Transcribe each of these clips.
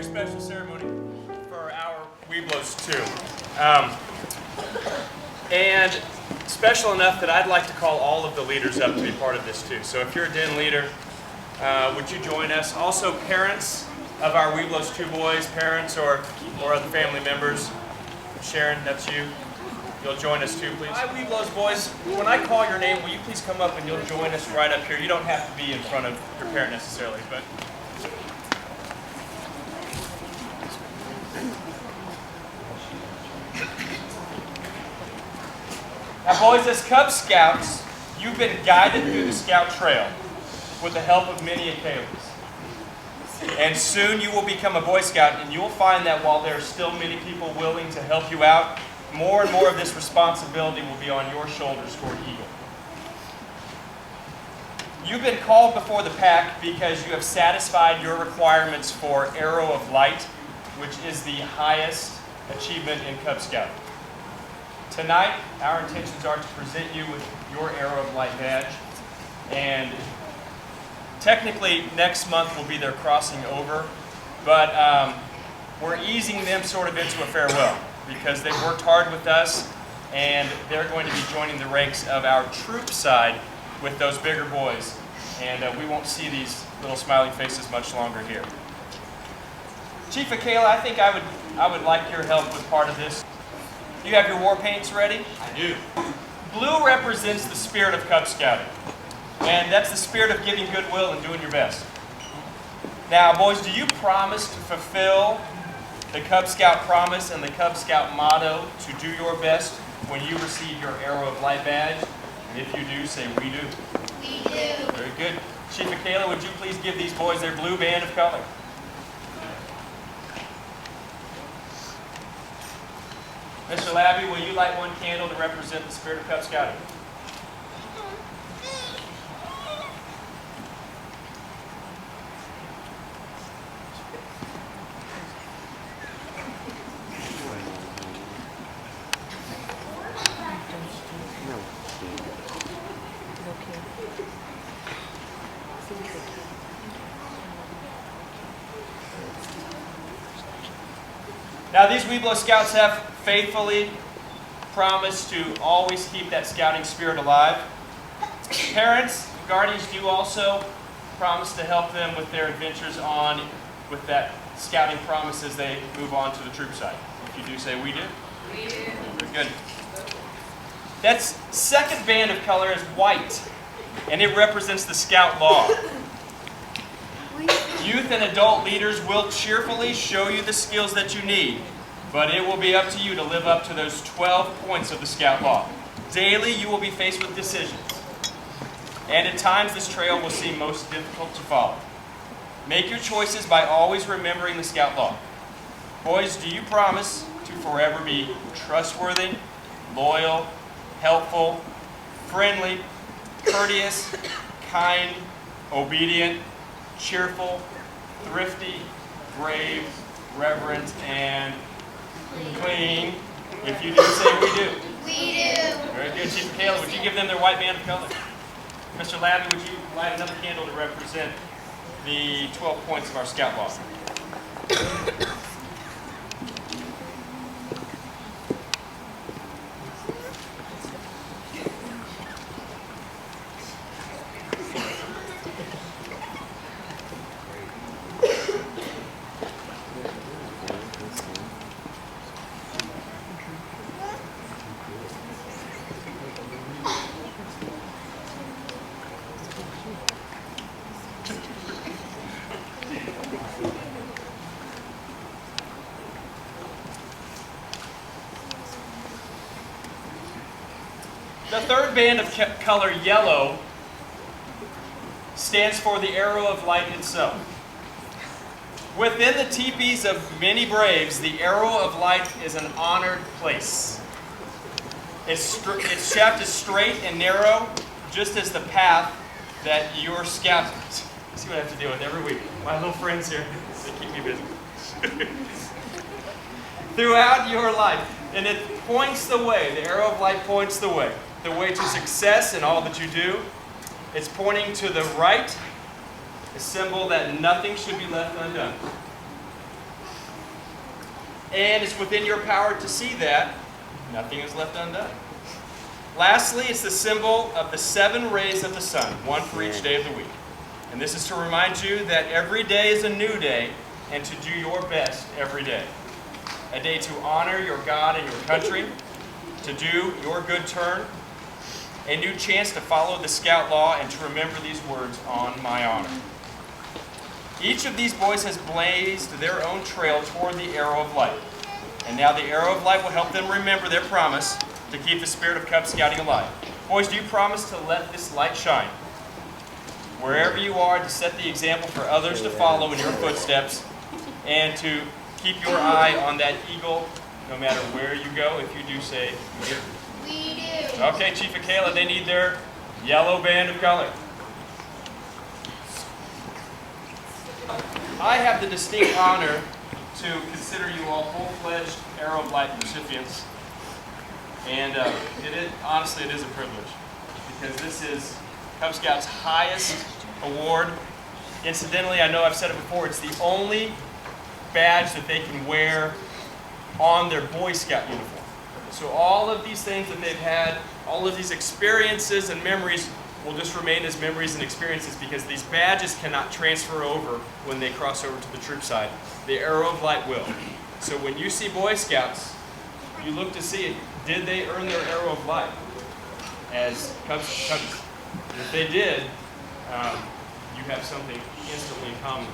very special ceremony for our Weeblos too. And special enough that I'd like to call all of the leaders up to be part of this too. So if you're a den leader, would you join us? Also parents of our Weeblos 2 boys, parents or other family members. Sharon, that's you. You'll join us too, please. Hi, Weeblos boys. When I call your name, will you please come up and you'll join us right up here. You don't have to be in front of your parent necessarily, but... Now boys, as Cub Scouts, you've been guided through the Scout Trail with the help of many occasions. And soon you will become a Boy Scout, and you'll find that while there are still many people willing to help you out, more and more of this responsibility will be on your shoulders toward Eagle. You've been called before the pack because you have satisfied your requirements for Arrow of Light, which is the highest achievement in Cub Scouting. Tonight, our intentions are to present you with your Arrow of Light badge, and technically next month will be their crossing over, but we're easing them sort of into a farewell because they've worked hard with us, and they're going to be joining the ranks of our troop side with those bigger boys, and we won't see these little smiling faces much longer here. Chief Akela, I think I would like your help with part of this. Do you have your war paints ready? I do. Blue represents the spirit of Cub Scouting, and that's the spirit of giving goodwill and doing your best. Now, boys, do you promise to fulfill the Cub Scout promise and the Cub Scout motto to do your best when you receive your Arrow of Light badge? And if you do, say, we do. We do. Very good. Chief Akela, would you please give these boys their blue band of color? Mr. Labby, will you light one candle to represent the spirit of Cub Scouting? Now, these Weeblos Scouts have faithfully promised to always keep that scouting spirit alive. Parents, guardians, do you also promise to help them with their adventures on with that scouting promise as they move on to the troop side? If you do, say we do. We do. Very good. That second band of color is white, and it represents the Scout Law. Youth and adult leaders will cheerfully show you the skills that you need, but it will be up to you to live up to those 12 points of the Scout Law. Daily, you will be faced with decisions, and at times this trail will seem most difficult to follow. Make your choices by always remembering the Scout Law. Boys, do you promise to forever be trustworthy, loyal, helpful, friendly, courteous, kind, obedient, cheerful, thrifty, brave, reverent, and clean? If you do, say we do. We do. Very good. Chief Akela, would you give them their white band of color? Mr. Labby, would you light another candle to represent the 12 points of our Scout Law? The third band of color, yellow, stands for the Arrow of Light itself. Within the teepees of many braves, the Arrow of Light is an honored place. Its shaft is straight and narrow, just as the path that your scout... See what I have to deal with every week. My little friends here, they keep me busy. Throughout your life, and it points the way. The Arrow of Light points the way to success in all that you do. It's pointing to the right, a symbol that nothing should be left undone. and it's within your power to see that, nothing is left undone. Lastly, it's the symbol of the 7 rays of the sun, one for each day of the week. And this is to remind you that every day is a new day and to do your best every day. A day to honor your God and your country, to do your good turn, a new chance to follow the Scout law and to remember these words, on my honor. Each of these boys has blazed their own trail toward the arrow of light. And now the arrow of light will help them remember their promise to keep the spirit of Cub Scouting alive. Boys, do you promise to let this light shine? Wherever you are, to set the example for others to follow in your footsteps, and to keep your eye on that eagle no matter where you go. If you do, say, we do. We do. Okay, Chief and Kayla, they need their yellow band of color. I have the distinct honor to consider you all full-fledged Arrow of Light recipients. And honestly, it is a privilege, because this is Cub Scouts' highest award. Incidentally, I know I've said it before, it's the only badge that they can wear on their Boy Scout uniform. So all of these things that they've had, all of these experiences and memories will just remain as memories and experiences, because these badges cannot transfer over when they cross over to the troop side. The Arrow of Light will. So when you see Boy Scouts, you look to see, did they earn their Arrow of Light as Cubs? If they did, you have something instantly in common.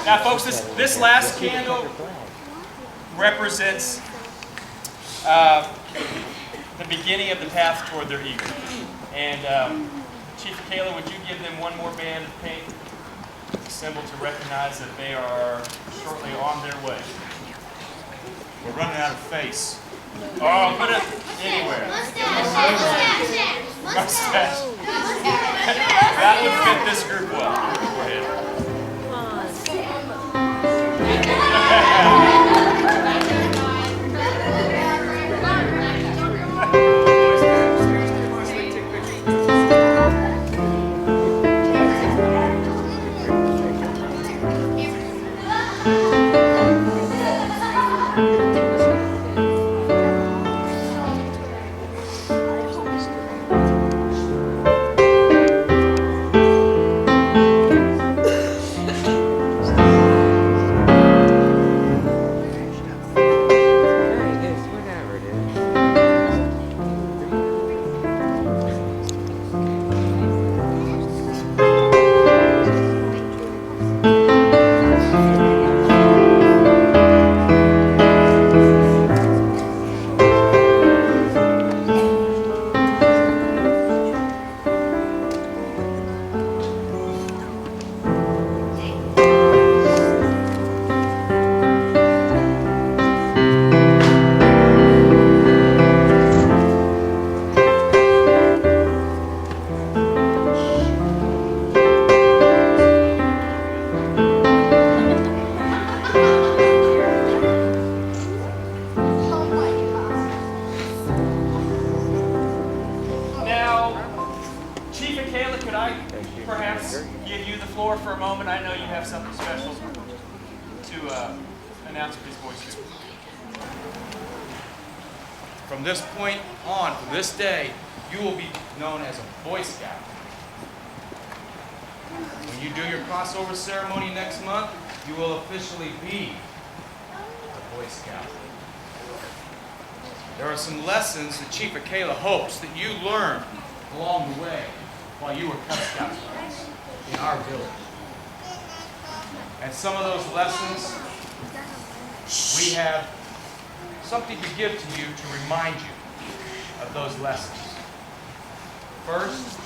Now, folks, this last candle represents the beginning of the path toward their eagle. And Chief Kayla, would you give them one more band of paint, a symbol to recognize that they are shortly on their way? We're running out of face. Oh, put it anywhere. Mustache. That would fit this group well. Go ahead. Give you the floor for a moment. I know you have something special to announce to these boys too. From this point on, from this day, you will be known as a Boy Scout. When you do your crossover ceremony next month, you will officially be a Boy Scout. There are some lessons that Chief Kayla hopes that you learned along the way while you were Cub Scouts with us in our village. And some of those lessons, we have something to give to you to remind you of those lessons. First,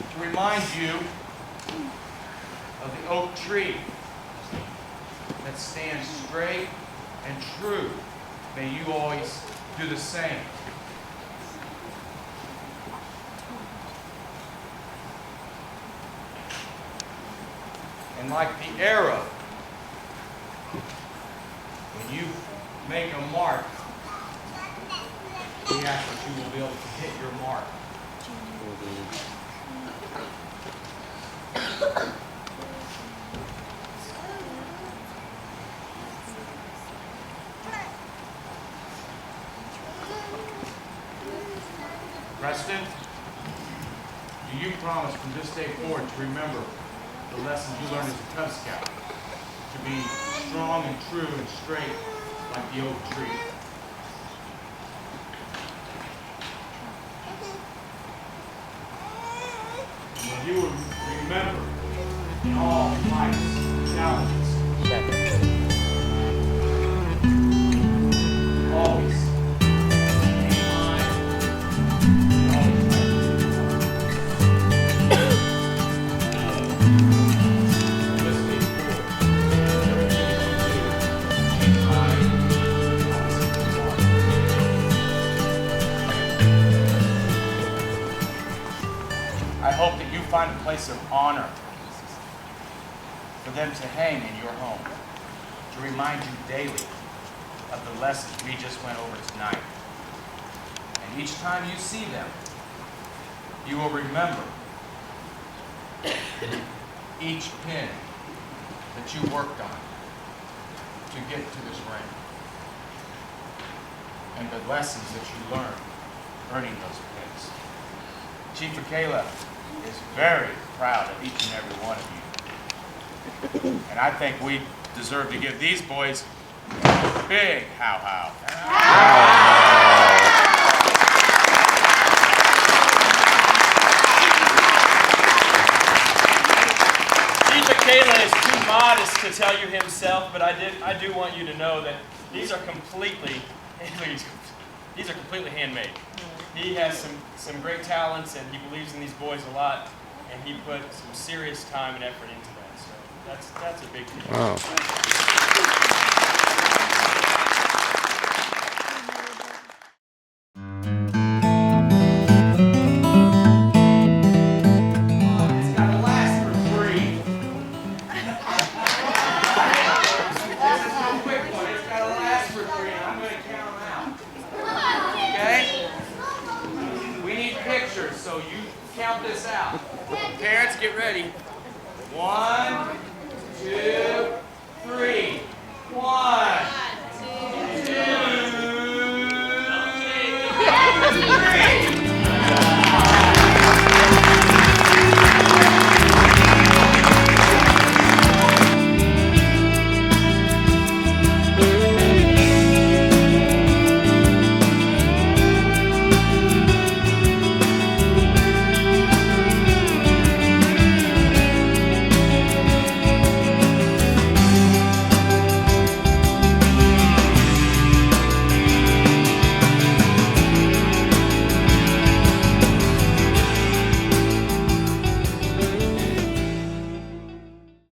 to remind you of the oak tree that stands straight and true. May you always do the same. And like the arrow, when you make a mark, we ask that you will be able to hit your mark. Preston, do you promise from this day forward to remember the lessons you learned as a Cub Scout, to be strong and true and straight like the oak tree? And you will remember in all life's challenges, always aim high and always try to do from this day forward, everything you do, aim high and always aim low. I hope that you find a place of honor for them to hang in your home, to remind you daily of the lessons we just went over tonight. And each time you see them, you will remember each pin that you worked on to get to this ring, and the lessons that you learned earning those pins. Chief Michaela is very proud of each and every one of you. And I think we deserve to give these boys a big how-how. Chief Michaela is too modest to tell you himself, but I do want you to know that these are completely handmade. He has some great talents, and he believes in these boys a lot, and he put some serious time and effort into that. So that's a big deal. Wow. It's gotta last for 3. This is a quick one. It's gotta last for 3, and I'm gonna count them out. Okay? We need pictures, so you count this out. Parents, get ready. 1, 2, 3. 1, 2, 3.